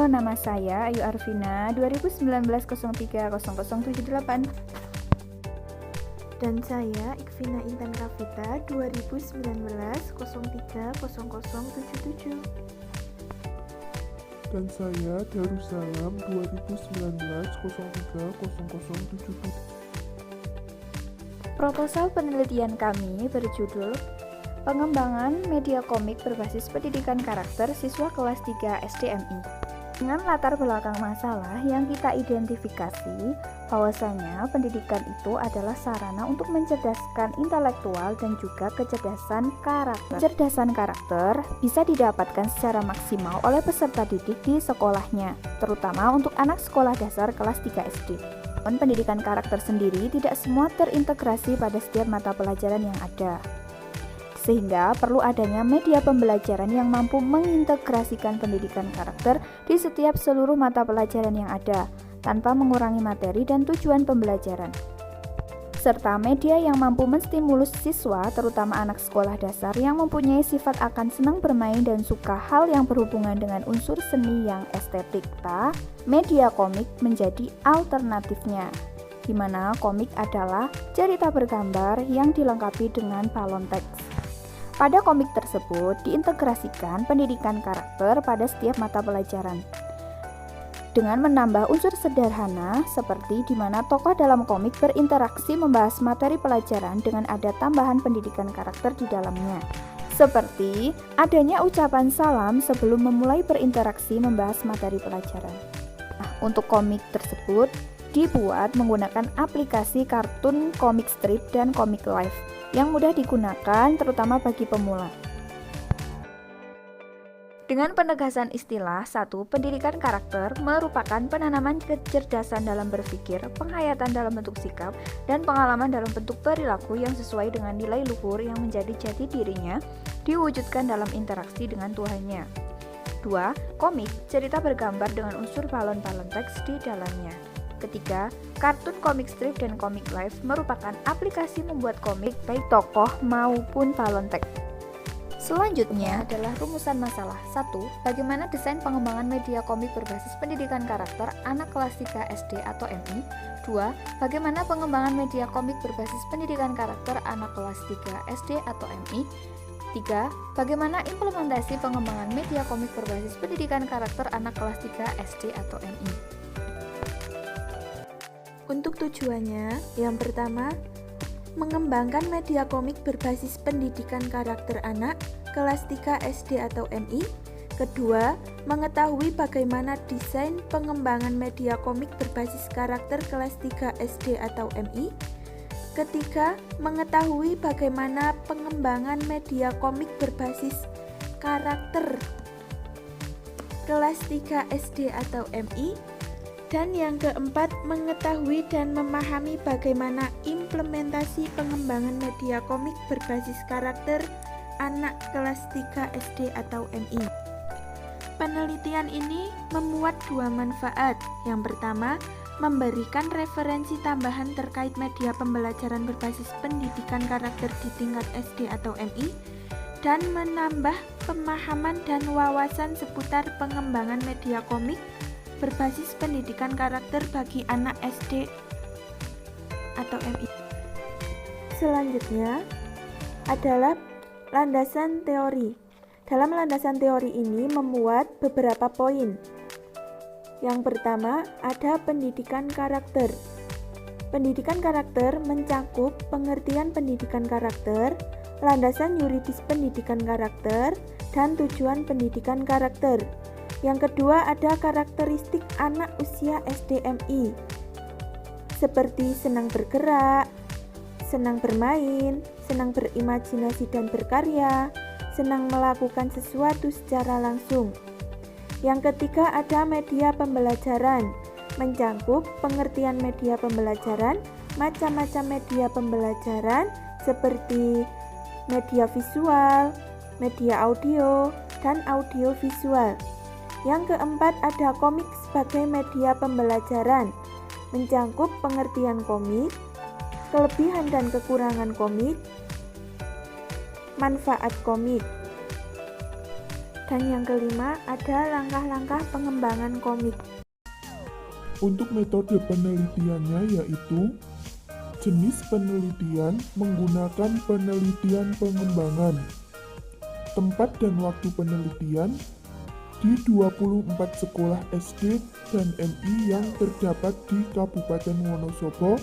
Halo, nama saya Ayu Arvina, 2019-03-0078. Dan saya Ikvina Intan Kavita, 2019-03-0077. Dan saya Darussalam, 2019-03-0077. Proposal penelitian kami berjudul Pengembangan Media Komik Berbasis Pendidikan Karakter Siswa Kelas 3 SDMI. Dengan latar belakang masalah yang kita identifikasi, bahwasanya pendidikan itu adalah sarana untuk mencerdaskan intelektual dan juga kecerdasan karakter. Kecerdasan karakter bisa didapatkan secara maksimal oleh peserta didik di sekolahnya, terutama untuk anak sekolah dasar kelas 3 SD. Pendidikan karakter sendiri tidak semua terintegrasi pada setiap mata pelajaran yang ada, sehingga perlu adanya media pembelajaran yang mampu mengintegrasikan pendidikan karakter di setiap seluruh mata pelajaran yang ada, tanpa mengurangi materi dan tujuan pembelajaran. Serta media yang mampu menstimulus siswa, terutama anak sekolah dasar yang mempunyai sifat akan senang bermain dan suka hal yang berhubungan dengan unsur seni yang estetik. Media komik menjadi alternatifnya, di mana komik adalah cerita bergambar yang dilengkapi dengan balon teks. Pada komik tersebut diintegrasikan pendidikan karakter pada setiap mata pelajaran dengan menambah unsur sederhana seperti di mana tokoh dalam komik berinteraksi membahas materi pelajaran dengan ada tambahan pendidikan karakter di dalamnya, seperti adanya ucapan salam sebelum memulai berinteraksi membahas materi pelajaran. Untuk komik tersebut dibuat menggunakan aplikasi kartun komik strip dan komik live yang mudah digunakan terutama bagi pemula. Dengan penegasan istilah, 1. Pendidikan karakter merupakan penanaman kecerdasan dalam berpikir, penghayatan dalam bentuk sikap, dan pengalaman dalam bentuk perilaku yang sesuai dengan nilai luhur yang menjadi jati dirinya diwujudkan dalam interaksi dengan Tuhannya. 2. Komik, cerita bergambar dengan unsur balon-balon teks di dalamnya. Ketiga, kartun komik strip dan komik live merupakan aplikasi membuat komik baik tokoh maupun balon teks. Selanjutnya adalah rumusan masalah. 1. Bagaimana desain pengembangan media komik berbasis pendidikan karakter anak kelas 3 SD atau MI? 2. Bagaimana pengembangan media komik berbasis pendidikan karakter anak kelas 3 SD atau MI? 3. Bagaimana implementasi pengembangan media komik berbasis pendidikan karakter anak kelas 3 SD atau MI? Untuk tujuannya, yang pertama, mengembangkan media komik berbasis pendidikan karakter anak kelas 3 SD atau MI. Kedua, mengetahui bagaimana desain pengembangan media komik berbasis karakter kelas 3 SD atau MI. Ketiga, mengetahui bagaimana pengembangan media komik berbasis karakter kelas 3 SD atau MI. Dan yang keempat, mengetahui dan memahami bagaimana implementasi pengembangan media komik berbasis karakter anak kelas 3 SD atau MI. Penelitian ini memuat 2 manfaat. Yang pertama, memberikan referensi tambahan terkait media pembelajaran berbasis pendidikan karakter di tingkat SD atau MI, dan menambah pemahaman dan wawasan seputar pengembangan media komik berbasis pendidikan karakter bagi anak SD atau MI. Selanjutnya adalah landasan teori. Dalam landasan teori ini memuat beberapa poin. Yang pertama, ada pendidikan karakter. Pendidikan karakter mencakup pengertian pendidikan karakter, landasan yuridis pendidikan karakter, dan tujuan pendidikan karakter. Yang kedua, ada karakteristik anak usia SDMI, seperti senang bergerak, senang bermain, senang berimajinasi dan berkarya, senang melakukan sesuatu secara langsung. Yang ketiga, ada media pembelajaran, mencakup pengertian media pembelajaran, macam-macam media pembelajaran seperti media visual, media audio, dan audio visual. Yang keempat, ada komik sebagai media pembelajaran, mencakup pengertian komik, kelebihan dan kekurangan komik, manfaat komik. Dan yang kelima, ada langkah-langkah pengembangan komik. Untuk metode penelitiannya yaitu jenis penelitian menggunakan penelitian pengembangan. Tempat dan waktu penelitian di 24 sekolah SD dan MI yang terdapat di Kabupaten Wonosobo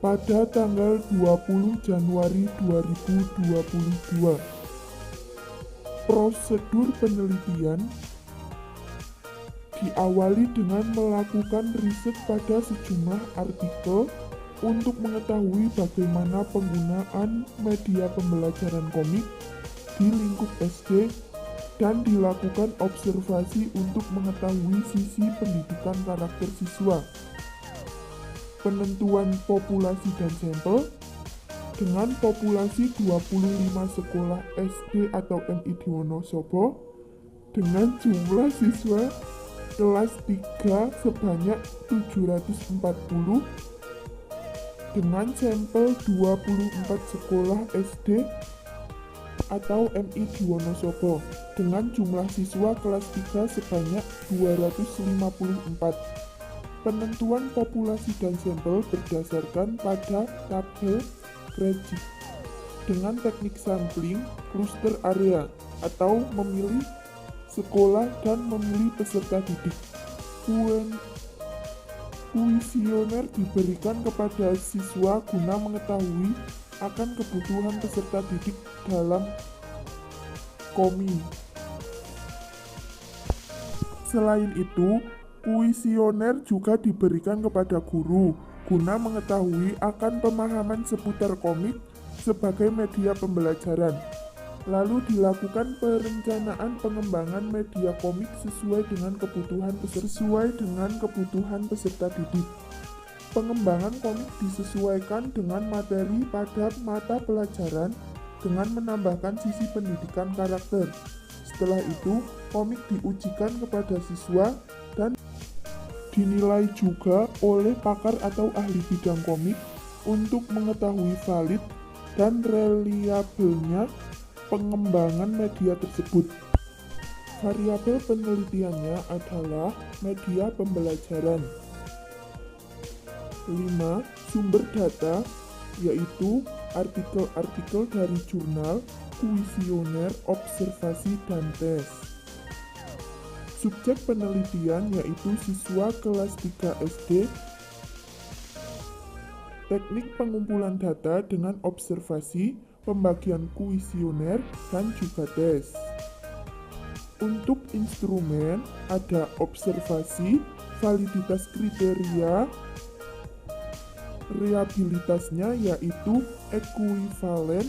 pada tanggal 20 Januari 2022. Prosedur penelitian diawali dengan melakukan riset pada sejumlah artikel untuk mengetahui bagaimana penggunaan media pembelajaran komik di lingkup SD dan dilakukan observasi untuk mengetahui sisi pendidikan karakter siswa. Penentuan populasi dan sampel dengan populasi 25 sekolah SD atau MI di Wonosobo dengan jumlah siswa kelas 3 sebanyak 740 dengan sampel 24 sekolah SD atau MI di Wonosobo dengan jumlah siswa kelas 3 sebanyak 254. Penentuan populasi dan sampel berdasarkan pada tabel Krejcik dengan teknik sampling cluster area atau memilih sekolah dan memilih peserta didik. Kuesioner diberikan kepada siswa guna mengetahui akan kebutuhan peserta didik dalam KOMI. Selain itu, kuesioner juga diberikan kepada guru guna mengetahui akan pemahaman seputar komik sebagai media pembelajaran. Lalu dilakukan perencanaan pengembangan media komik sesuai dengan kebutuhan peserta didik. Pengembangan komik disesuaikan dengan materi pada mata pelajaran dengan menambahkan sisi pendidikan karakter. Setelah itu, komik diujikan kepada siswa dan dinilai juga oleh pakar atau ahli bidang komik untuk mengetahui valid dan reliabelnya pengembangan media tersebut. Variabel penelitiannya adalah media pembelajaran. 5. Sumber data, yaitu artikel-artikel dari jurnal, kuesioner, observasi, dan tes. Subjek penelitian yaitu siswa kelas 3 SD. Teknik pengumpulan data dengan observasi, pembagian kuesioner, dan juga tes. Untuk instrumen ada observasi, validitas kriteria, reliabilitasnya yaitu ekuivalen,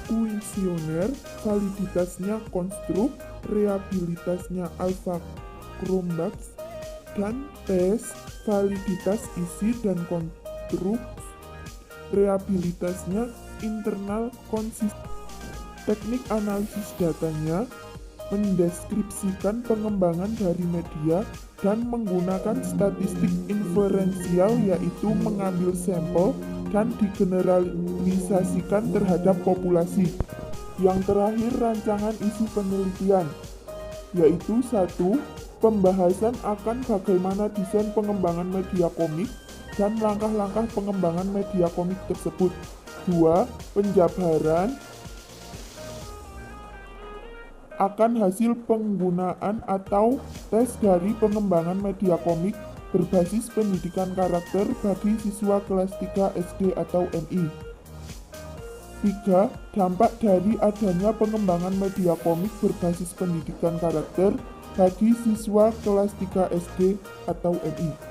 kuesioner, validitasnya konstruk, reliabilitasnya alpha Chromebox, dan tes validitas isi dan konstruk, reliabilitasnya internal konsisten. Teknik analisis datanya mendeskripsikan pengembangan dari media dan menggunakan statistik inferensial yaitu mengambil sampel dan digeneralisasikan terhadap populasi. Yang terakhir, rancangan isi penelitian yaitu 1. Pembahasan akan bagaimana desain pengembangan media komik dan langkah-langkah pengembangan media komik tersebut. 2. Penjabaran akan hasil penggunaan atau tes dari pengembangan media komik berbasis pendidikan karakter bagi siswa kelas 3 SD atau MI. 3. Dampak dari adanya pengembangan media komik berbasis pendidikan karakter bagi siswa kelas 3 SD atau MI.